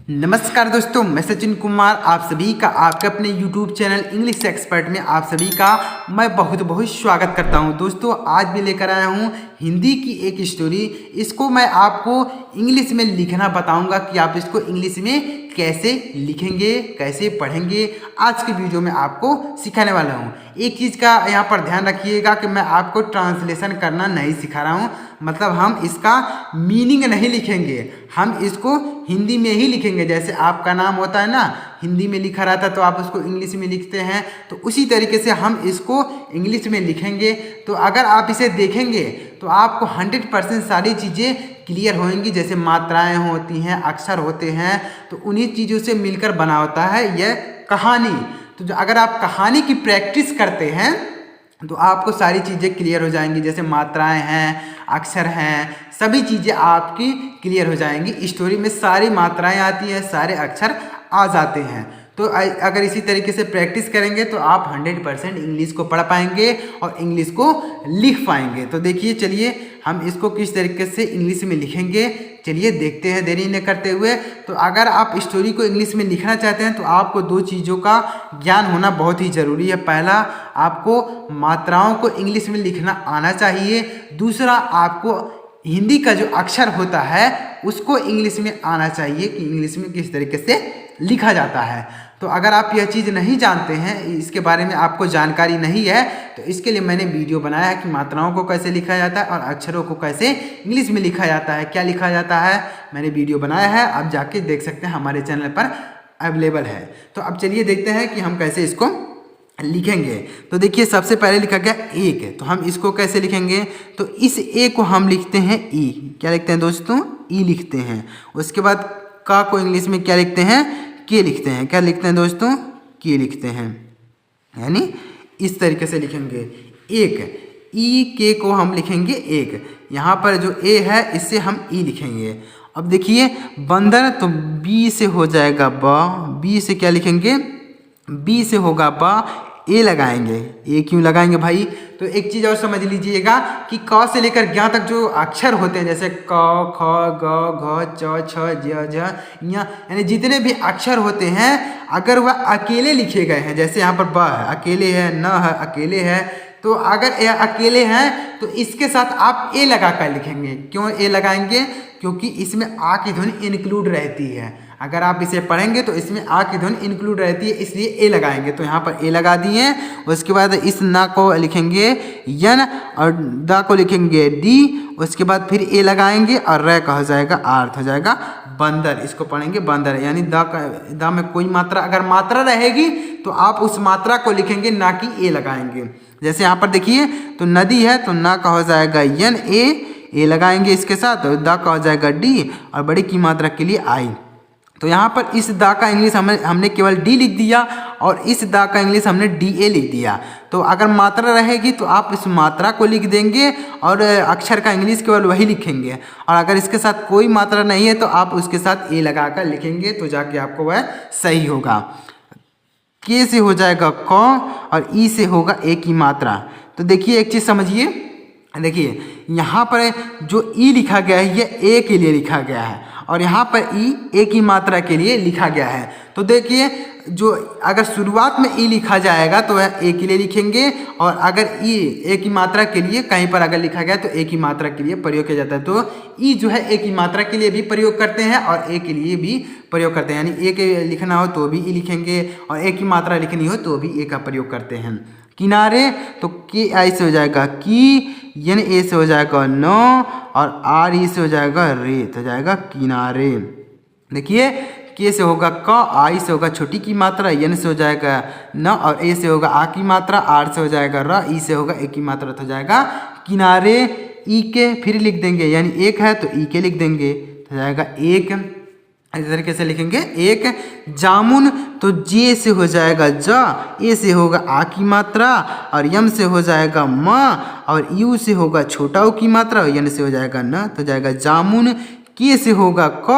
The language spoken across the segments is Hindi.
नमस्कार दोस्तों, मैं सचिन कुमार आप सभी का आपके अपने YouTube चैनल इंग्लिश एक्सपर्ट में आप सभी का मैं बहुत बहुत स्वागत करता हूं। दोस्तों आज भी लेकर आया हूं हिंदी की एक स्टोरी। इसको मैं आपको इंग्लिश में लिखना बताऊंगा कि आप इसको इंग्लिश में कैसे लिखेंगे, कैसे पढ़ेंगे। आज के वीडियो में आपको सिखाने वाला हूं। एक चीज़ का यहाँ पर ध्यान रखिएगा कि मैं आपको ट्रांसलेशन करना नहीं सिखा रहा हूँ, मतलब हम इसका मीनिंग नहीं लिखेंगे, हम इसको हिंदी में ही लिखेंगे। जैसे आपका नाम होता है ना, हिंदी में लिखा रहता है तो आप उसको इंग्लिश में लिखते हैं, तो उसी तरीके से हम इसको इंग्लिश में लिखेंगे। तो अगर आप इसे देखेंगे तो आपको 100% सारी चीज़ें क्लियर होंगी। जैसे मात्राएं होती हैं, अक्षर होते हैं, तो उन्हीं चीज़ों से मिलकर बना होता है यह कहानी। तो जो अगर आप कहानी की प्रैक्टिस करते हैं तो आपको सारी चीज़ें क्लियर हो जाएंगी। जैसे मात्राएं हैं, अक्षर हैं, सभी चीज़ें आपकी क्लियर हो जाएंगी। स्टोरी में सारी मात्राएं आती हैं, सारे अक्षर आ जाते हैं। तो अगर इसी तरीके से प्रैक्टिस करेंगे तो आप 100% इंग्लिश को पढ़ पाएंगे और इंग्लिश को लिख पाएंगे। तो देखिए, चलिए हम इसको किस तरीके से इंग्लिश में लिखेंगे, चलिए देखते हैं देरी न करते हुए। तो अगर आप स्टोरी को इंग्लिश में लिखना चाहते हैं तो आपको दो चीज़ों का ज्ञान होना बहुत ही ज़रूरी है। पहला, आपको मात्राओं को इंग्लिश में लिखना आना चाहिए। दूसरा, आपको हिंदी का जो अक्षर होता है उसको इंग्लिश में आना चाहिए कि इंग्लिश में किस तरीके से लिखा जाता है। तो अगर आप यह चीज़ नहीं जानते हैं, इसके बारे में आपको जानकारी नहीं है, तो इसके लिए मैंने वीडियो बनाया है कि मात्राओं को कैसे लिखा जाता है और अक्षरों को कैसे इंग्लिश में लिखा जाता है, क्या लिखा जाता है, मैंने वीडियो बनाया है। आप जाके देख सकते हैं, हमारे चैनल पर अवेलेबल है। तो अब चलिए देखते हैं कि हम कैसे इसको लिखेंगे। तो देखिए, सबसे पहले लिखा गया एक, तो हम इसको कैसे लिखेंगे? तो इस ए को हम लिखते हैं ई। क्या लिखते हैं दोस्तों? ई लिखते हैं। उसके बाद का को इंग्लिश में क्या लिखते हैं? के लिखते हैं। क्या लिखते हैं दोस्तों? के लिखते हैं। यानी इस तरीके से लिखेंगे एक। ई के को हम लिखेंगे एक। यहाँ पर जो ए है इससे हम ई लिखेंगे। अब देखिए, बंदर, तो बी से हो जाएगा बा। बी से क्या लिखेंगे? बी से होगा बा, ए लगाएंगे। ए क्यों लगाएंगे भाई? तो एक चीज़ और समझ लीजिएगा कि क से लेकर ज्ञ तक जो अक्षर होते हैं, जैसे क, ख, ग, घ, च, छ, ज, झ, ञ, यानी जितने भी अक्षर होते हैं, अगर वह अकेले लिखे गए हैं, जैसे यहाँ पर ब है अकेले है, न है अकेले है, तो अगर ये अकेले हैं तो इसके साथ आप ए लगा कर लिखेंगे। क्यों ए लगाएंगे? क्योंकि इसमें आ की ध्वनि इंक्लूड रहती है। अगर आप इसे पढ़ेंगे तो इसमें आ की ध्वनि इंक्लूड रहती है, इसलिए ए लगाएंगे। तो यहाँ पर ए लगा दिए। उसके बाद इस ना को लिखेंगे यन और दा को लिखेंगे डी। उसके बाद फिर ए लगाएंगे और रे का हो जाएगा, अर्थ हो जाएगा बंदर। इसको पढ़ेंगे बंदर। यानी दा में कोई मात्रा, अगर मात्रा रहेगी तो आप उस मात्रा को लिखेंगे, ना कि ए लगाएंगे। जैसे यहाँ पर देखिए, तो नदी है तो ना का हो जाएगा यन, ए लगाएंगे इसके साथ, तो दा का हो जाएगा डी और बड़ी की मात्रा के लिए आई। तो यहाँ पर इस दा का इंग्लिश हमने केवल डी लिख दिया और इस दा का इंग्लिश हमने डी ए लिख दिया। तो अगर मात्रा रहेगी तो आप इस मात्रा को लिख देंगे और अक्षर का इंग्लिश केवल वही लिखेंगे। और अगर इसके साथ कोई मात्रा नहीं है तो आप उसके साथ ए लगाकर लिखेंगे, तो जाके आपको वह सही होगा। के से हो जाएगा क और ई से होगा ए की मात्रा। तो देखिए, एक चीज़ समझिए, देखिए यहाँ पर जो ई लिखा गया है ये ए के लिए लिखा गया है और यहाँ पर ई ए की मात्रा के लिए लिखा गया है। तो देखिए, जो अगर शुरुआत में ई लिखा जाएगा तो वह ए के लिए लिखेंगे, और अगर ई ए की मात्रा के लिए कहीं पर अगर लिखा गया तो ए की मात्रा के लिए प्रयोग किया जाता है। तो ई जो है ए की मात्रा के लिए भी प्रयोग करते हैं और ए के लिए भी प्रयोग करते हैं। यानी ए के लिखना हो तो भी ई लिखेंगे और ए की मात्रा लिखनी हो तो भी ए का प्रयोग करते हैं। किनारे, तो के आई से हो जाएगा की, यन ए से हो जाएगा नो और आर ई से हो जाएगा रे, तो जाएगा किनारे। देखिए, के से होगा क, आई से होगा छोटी की मात्रा, यन से हो जाएगा न और ए से होगा आ की मात्रा, आर से हो जाएगा र, ई से होगा ए की मात्रा, तो जाएगा किनारे। ई के फिर लिख देंगे, यानी एक है तो ई के लिख देंगे, तो जाएगा एक। इस तरीके से लिखेंगे एक। जामुन, तो जे से हो जाएगा जा, ए से होगा आ की मात्रा और यम से हो जाएगा म और यू से होगा छोटा ऊ की मात्रा और यन से हो जाएगा न, तो जाएगा जामुन। के से होगा क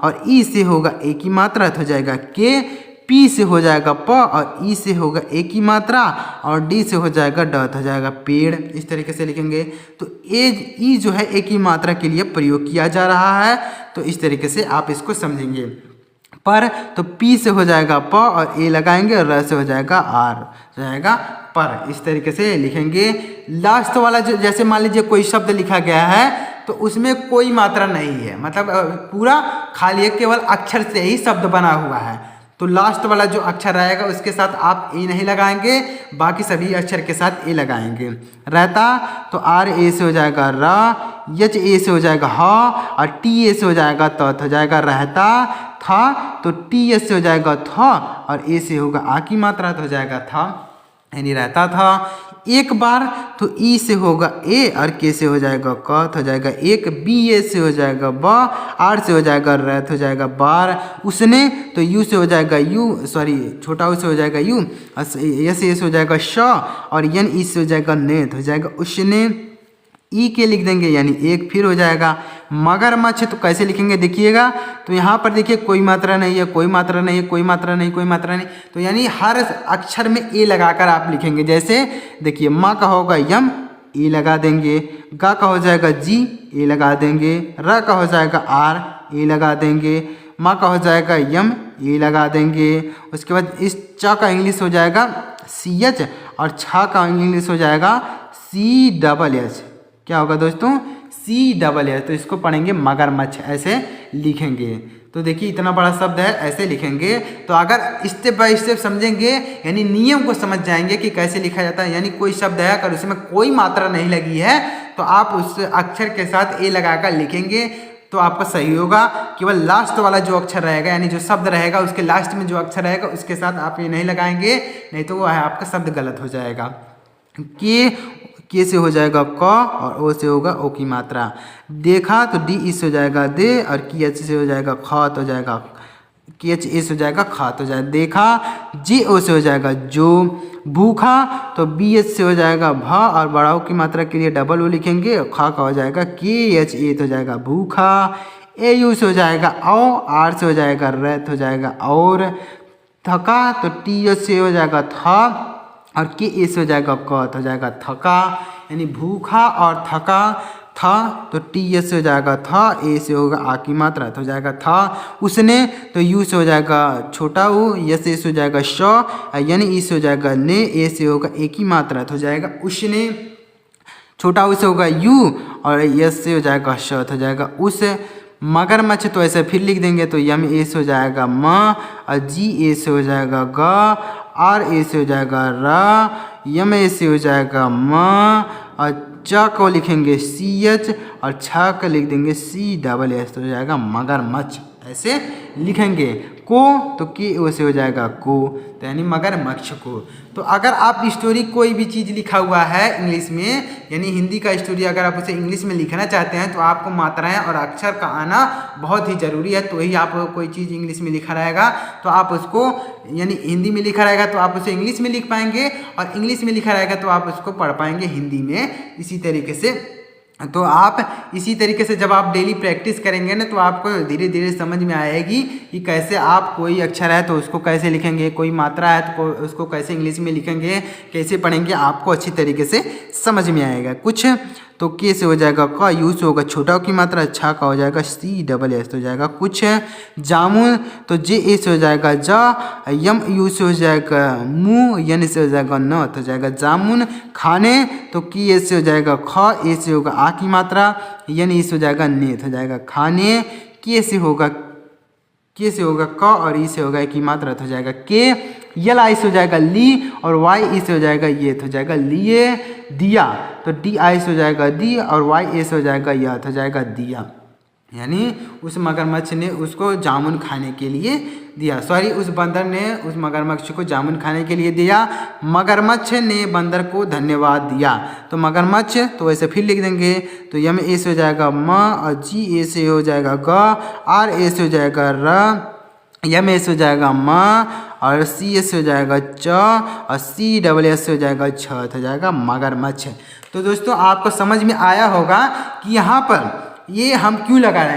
और ई से होगा ए की मात्रा, तो जाएगा के। पी से हो जाएगा प और ई से होगा ए की मात्रा और डी से हो जाएगा ड, तो हो जाएगा पेड़। इस तरीके से लिखेंगे। तो ई जो है ए की मात्रा के लिए प्रयोग किया जा रहा है, तो इस तरीके से आप इसको समझेंगे। पर, तो पी से हो जाएगा प और ए लगाएंगे और र से हो जाएगा आर, हो जाएगा पर। इस तरीके से लिखेंगे। लास्ट वाला जो, जैसे मान लीजिए कोई शब्द लिखा गया है तो उसमें कोई मात्रा नहीं है, मतलब पूरा खाली है, केवल अक्षर से ही शब्द बना हुआ है, तो लास्ट वाला जो अक्षर रहेगा उसके साथ आप ए नहीं लगाएंगे, बाकी सभी अक्षर के साथ ए लगाएंगे। रहता तो आर ए से हो जाएगा रा, एच ए से हो जाएगा ह और टी ए से हो जाएगा त, हो जाएगा रहता। था तो टी एस से हो जाएगा थ और ए से होगा आ की मात्रा, तो हो जाएगा था, यानी रहता था। एक बार तो ई से होगा ए और के से हो जाएगा क, तो हो जाएगा एक। बी ए से हो जाएगा ब, आर से हो जाएगा र, तो हो जाएगा बार। उसने तो यू से हो जाएगा यू, सॉरी छोटा ऊ से हो जाएगा यू, एस ए से हो जाएगा श और एन ई से हो जाएगा ने, तो हो जाएगा उसने। ई के लिख देंगे यानी एक, फिर हो जाएगा मगरमच्छ। तो कैसे लिखेंगे देखिएगा, तो यहाँ पर देखिए कोई मात्रा नहीं है, कोई मात्रा नहीं है, कोई मात्रा नहीं, कोई मात्रा नहीं, तो यानी हर अक्षर में ए लगाकर आप लिखेंगे। जैसे देखिए माँ का होगा यम, ए लगा देंगे। गा का हो जाएगा जी, ए लगा देंगे। र का हो जाएगा आर, ए लगा देंगे। माँ का हो जाएगा यम, ए लगा देंगे। उसके बाद इस च का इंग्लिश हो जाएगा सी एच और छ का इंग्लिश हो जाएगा सी डबल एच। क्या होगा दोस्तों, सी डबल एच। तो इसको पढ़ेंगे मगरमच्छ, ऐसे लिखेंगे। तो देखिए इतना बड़ा शब्द है, ऐसे लिखेंगे। तो अगर स्टेप बाय स्टेप समझेंगे, यानी नियम को समझ जाएंगे कि कैसे लिखा जाता है, यानी कोई शब्द है अगर उसमें कोई मात्रा नहीं लगी है तो आप उस अक्षर के साथ ए लगाकर लिखेंगे तो आपका सही होगा। केवल लास्ट वाला जो अक्षर रहेगा, यानी जो शब्द रहेगा उसके लास्ट में जो अक्षर रहेगा उसके साथ आप ये नहीं लगाएंगे, नहीं तो वो है आपका शब्द गलत हो जाएगा। के से हो जाएगा क और ओ से होगा ओ की मात्रा। देखा तो डी ई से हो जाएगा दे और की एच से हो जाएगा ख, तो हो जाएगा के एच ए से हो जाएगा खा, तो हो जाएगा देखा। जी ओ से हो जाएगा जो। भूखा तो बी एच से हो जाएगा भ और बड़ाओ की मात्रा के लिए डबल ओ लिखेंगे। खा का हो जाएगा के एच ए, तो हो जाएगा भूखा। ए यू से हो जाएगा औ, आर से हो जाएगा र, तो हो जाएगा और। थका तो टी एच से हो जाएगा था और के ए से हो जाएगा क, तो हो जाएगा थका, यानी भूखा और थका। था तो टी एस से हो जाएगा था, ए से होगा आ की मात्रा, तो हो जाएगा था। उसने तो यू से हो जाएगा छोटा ऊ, यस ए से हो जाएगा श, यानी ई से हो जाएगा ने, ए से होगा ए की मात्रा, तो हो जाएगा उसने। छोटा ऊ से होगा यू और यस से हो जाएगा श, तो हो जाएगा उस। मगरमच्छ तो ऐसे फिर लिख देंगे, तो यम ए से हो जाएगा म और जी ए से हो जाएगा ग, आर ए से हो जाएगा रा, यम ए से हो जाएगा म और च को लिखेंगे सी एच और छ को लिख देंगे सी डबल एस, तो हो जाएगा मगरमच्छ, ऐसे लिखेंगे। को तो के ओ से हो जाएगा को, तो यानी मगरमच्छ को। तो अगर आप स्टोरी कोई भी चीज़ लिखा हुआ है इंग्लिश में, यानी हिंदी का स्टोरी अगर आप उसे इंग्लिश में लिखना चाहते हैं तो आपको मात्राएं और अक्षर का आना बहुत ही ज़रूरी है। तो ही आप कोई चीज़ इंग्लिश में लिखा रहेगा तो आप उसको, यानी हिंदी में लिखा रहेगा तो आप उसे इंग्लिश में लिख पाएंगे और इंग्लिश में लिखा रहेगा तो आप उसको पढ़ पाएंगे हिंदी में। इसी तरीके से तो आप इसी तरीके से जब आप डेली प्रैक्टिस करेंगे ना तो आपको धीरे धीरे समझ में आएगी कि कैसे आप कोई अक्षर है तो उसको कैसे लिखेंगे, कोई मात्रा है तो उसको कैसे इंग्लिश में लिखेंगे, कैसे पढ़ेंगे, आपको अच्छी तरीके से समझ में आएगा। कुछ तो के से हो जाएगा क, यू से होगा छोटा की मात्रा, अच्छा का हो जाएगा सी डबल एस, तो हो जाएगा कुछ। जामुन तो जे ए से हो जाएगा जा, यम यू से हो जाएगा मुँह, यन से हो जाएगा न, तो हो जाएगा जामुन। खाने तो की ए से हो जाएगा ख, ए से होगा आ की मात्रा, यन ई से हो जाएगा ने, तो हो जाएगा खाने। के से होगा क और ई से होगा की मात्रा, तो हो जाएगा के। यल आई से हो जाएगा ली और वाई ई से हो जाएगा ये, तो हो जाएगा लिए। दिया तो डी आई से हो जाएगा दी और वाई ए से हो जाएगा यह, तो हो जाएगा दिया, यानी उस मगरमच्छ ने उसको जामुन खाने के लिए दिया, सॉरी उस बंदर ने उस मगरमच्छ को जामुन खाने के लिए दिया। मगरमच्छ ने बंदर को धन्यवाद दिया। तो मगरमच्छ तो ऐसे फिर लिख देंगे, तो यम ए से हो जाएगा म और जी ए से हो जाएगा ग, आर ए से हो जाएगा र, यम ए से हो जाएगा म और सी एस हो जाएगा च और सी डबल एस हो जाएगा छ, हो जाएगा मगरमच्छ। तो दोस्तों आपको समझ में आया होगा कि यहाँ पर ये हम क्यों लगा रहे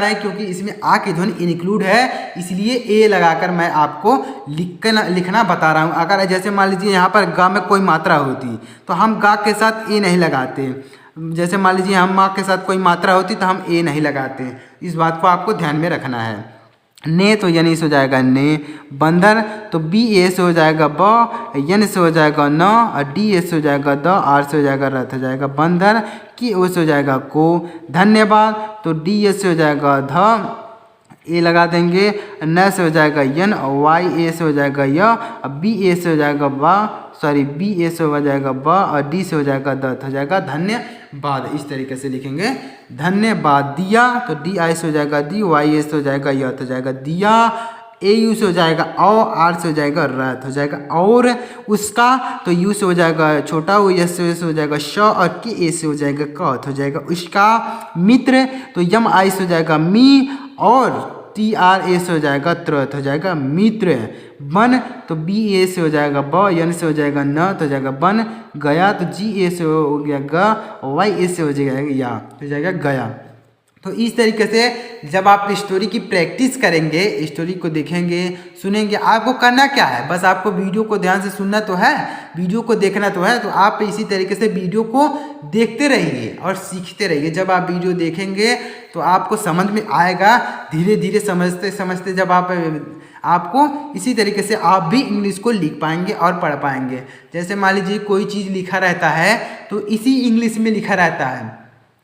हैं, क्योंकि इसमें आ की ध्वनि इंक्लूड है, इसलिए ए लगाकर मैं आपको लिखना बता रहा हूँ। अगर जैसे मान लीजिए यहाँ पर गा में कोई मात्रा होती तो हम गा के साथ ए नहीं लगाते, जैसे मान लीजिए हम माँ के साथ कोई मात्रा होती तो हम ए नहीं लगाते। इस बात को आपको ध्यान में रखना है। ने तो यन से हो जाएगा ने। बंदर तो बी ए से हो जाएगा ब, यन से हो जाएगा न, और डी ए से हो जाएगा द, आर से हो जाएगा रथ, हो जाएगा बंदर। की ओ से हो जाएगा को। धन्यवाद तो डी ए से हो जाएगा ध, ए लगा देंगे। न से हो जाएगा यन, और वाई ए से हो जाएगा य, और बी ए से हो जाएगा बा, सॉरी बी ए से हो जाएगा ब, और डी से हो जाएगा द, हो जाएगा धन्यवाद। इस तरीके से लिखेंगे धन्यवाद। दिया तो डी आई से हो जाएगा दी, वाई ए से हो जाएगा य, हो जाएगा दिया। ए यू से हो जाएगा औ, आर से हो जाएगा रथ, हो जाएगा और। उसका तो यू से हो जाएगा छोटा ओ, एस से हो जाएगा श, और के ए से हो जाएगा क, हो जाएगा उसका। मित्र तो यम आई से हो जाएगा मी, और टी आर ए से हो जाएगा त्रथ, हो जाएगा मित्र। बन तो बी ए से हो जाएगा ब, यन से हो जाएगा न, तो हो जाएगा बन गया। तो जी ए से हो गया ग, वाई ए से हो जाएगा या, हो जाएगा गया। तो इस तरीके से जब आप स्टोरी की प्रैक्टिस करेंगे, स्टोरी को देखेंगे, सुनेंगे, आपको करना क्या है, बस आपको वीडियो को ध्यान से सुनना तो है, वीडियो को देखना तो है। तो आप इसी तरीके से वीडियो को देखते रहिए और सीखते रहिए। जब आप वीडियो देखेंगे तो आपको समझ में आएगा, धीरे धीरे समझते समझते जब आपको इसी तरीके से आप भी इंग्लिश को लिख पाएंगे और पढ़ पाएंगे। जैसे मान लीजिए कोई चीज़ लिखा रहता है तो इसी इंग्लिश में लिखा रहता है।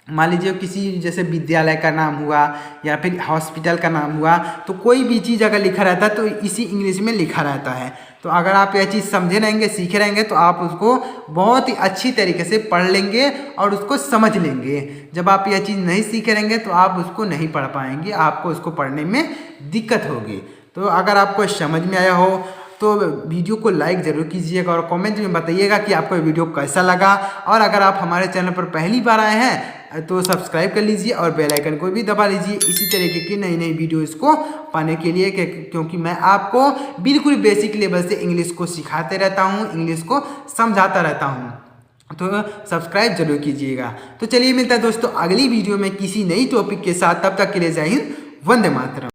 मान लीजिए किसी जैसे विद्यालय का नाम हुआ या फिर हॉस्पिटल का नाम हुआ, तो कोई भी चीज़ अगर लिखा रहता है तो इसी इंग्लिश में लिखा रहता है। तो अगर आप यह चीज़ समझे रहेंगे, सीखे रहेंगे, तो आप उसको बहुत ही अच्छी तरीके से पढ़ लेंगे और उसको समझ लेंगे। जब आप यह चीज़ नहीं सीखे रहेंगे तो आप उसको नहीं पढ़ पाएंगे, आपको उसको पढ़ने में दिक्कत होगी। तो अगर आपको समझ में आया हो तो वीडियो को लाइक ज़रूर कीजिएगा और कमेंट में बताइएगा कि आपको वीडियो कैसा लगा। और अगर आप हमारे चैनल पर पहली बार आए हैं तो सब्सक्राइब कर लीजिए और बेल आइकन को भी दबा लीजिए इसी तरीके की नई नई वीडियोस को पाने के लिए, क्योंकि मैं आपको बिल्कुल बेसिक लेवल से इंग्लिश को सिखाते रहता हूँ, इंग्लिश को समझाता रहता हूँ। तो सब्सक्राइब जरूर कीजिएगा। तो चलिए मिलता है दोस्तों अगली वीडियो में किसी नई टॉपिक के साथ। तब तक के लिए जय हिंद, वंदे मातरम।